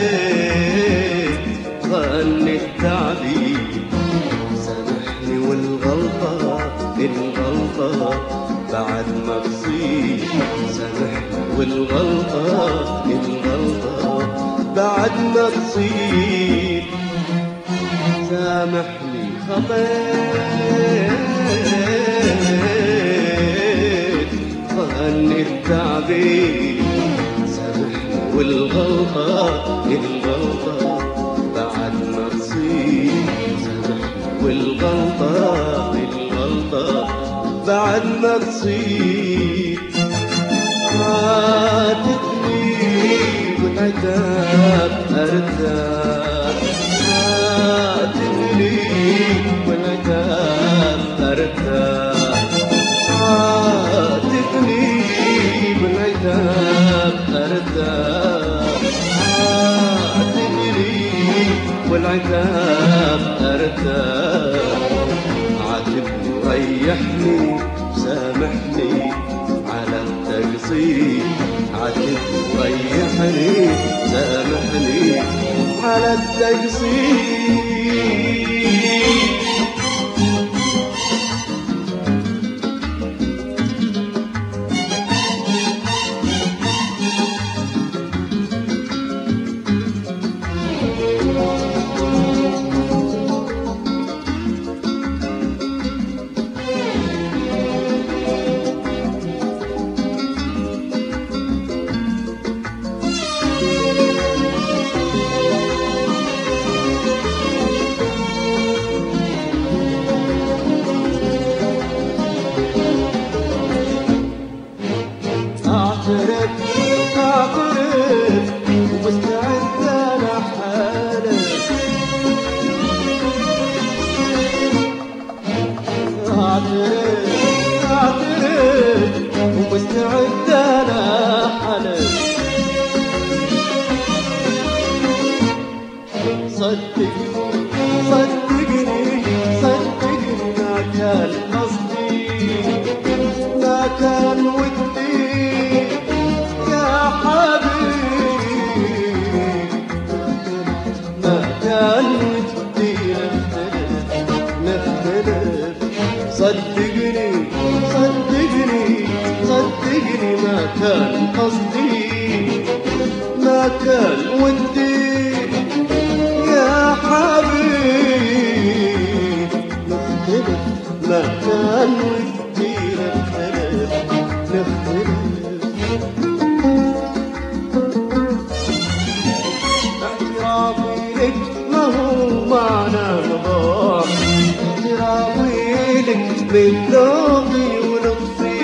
خطيت ظن التعبير سامحني والغلطة بعد ما تصير سامحني والغلطة بعد ما تصير سامحني خطيت ظن التعبير سامحني والغلطة بعد ما تصير سامحني والغلطة بعد ما تصير فاتتني والعتاب ارتاح فاتتني والعتاب ارتاح فاتتني والعتاب ارتاح فاتتني والعتاب ارتاح عاتبني ريحني سامحني على التقصير عاتبني ريحني سامحني على التقصير اعترف ومستعد انا حالك اعترف ومستعد انا حالك صدقني ما كان قصدي ما كان ودي يا حبيبي ما كان ودي نختلف صدقني ما كان قصدي ما كان ودي يا حبيبي نختلف ما كان ودي نختلف اعترافي لك ما هو معنى مضاع اعترافي لك من ذوقي ولطفي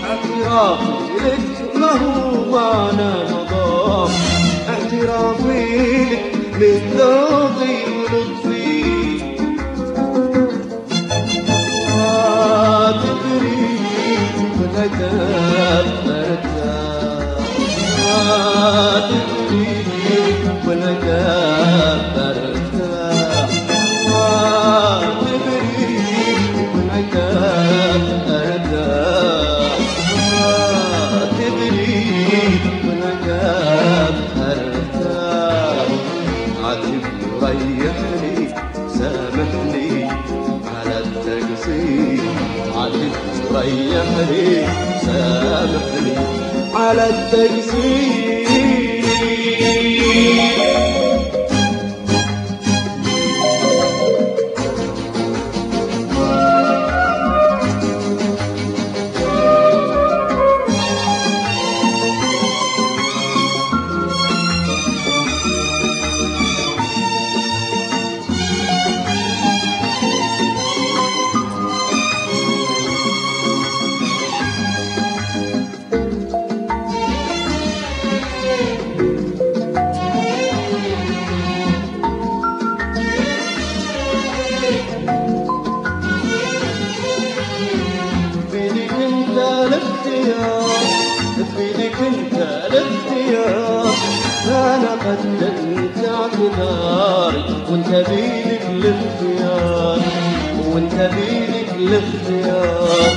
اعترافي لك ما هو معنى مضاع اعترافي لك من ذوقي ولطفي تدري والعتاب ارتاح تدري والعتاب ارتاح تدري والعتاب ارتاح تدري والعتاب ارتاح عاتبني ريحني سامحني على التقصير عاتبني ريحني سامحني على التقصير بيدك انت الاختيار انا قدمت اعتذاري وانت بيدك الاختيار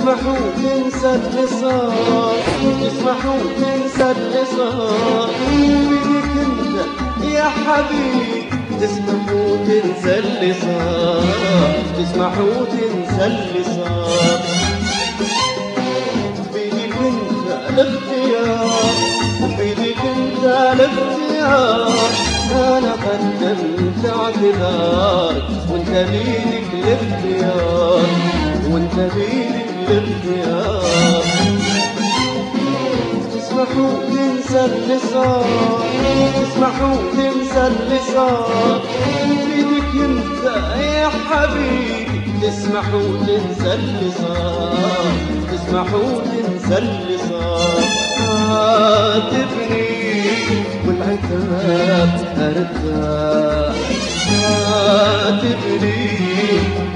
تسمح وتنسى اللي صار، تسمح وتنسى اللي صار بيدك انت يا حبيبي، تسمح وتنسى اللي صار، تسمح وتنسى اللي صار بيدك انت الاختيار، بيدك انت الاختيار، انا قدمت اعتذاري وانت بيدك الاختيار، وانت بيدك الاختيار. تسمح وتنسى اللي صار، تسمح وتنسى اللي صار بيدك انت يا حبيبي، تسمح وتنسى اللي صار، تسمح وتنسى اللي صار. عاتبني والعتاب ارتاح، عاتبني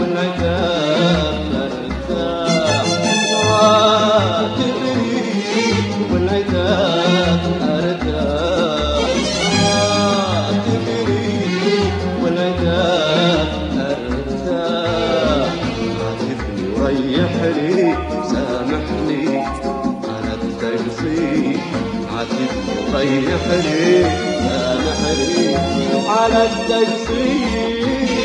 والعتاب ارتاح، عاتبني والعتاب ارتاح، عاتبني والعتاب ارتاح. عاتبني وريحني وسامحني على التقصير، عاتبني وريحني سامحني على التقصير.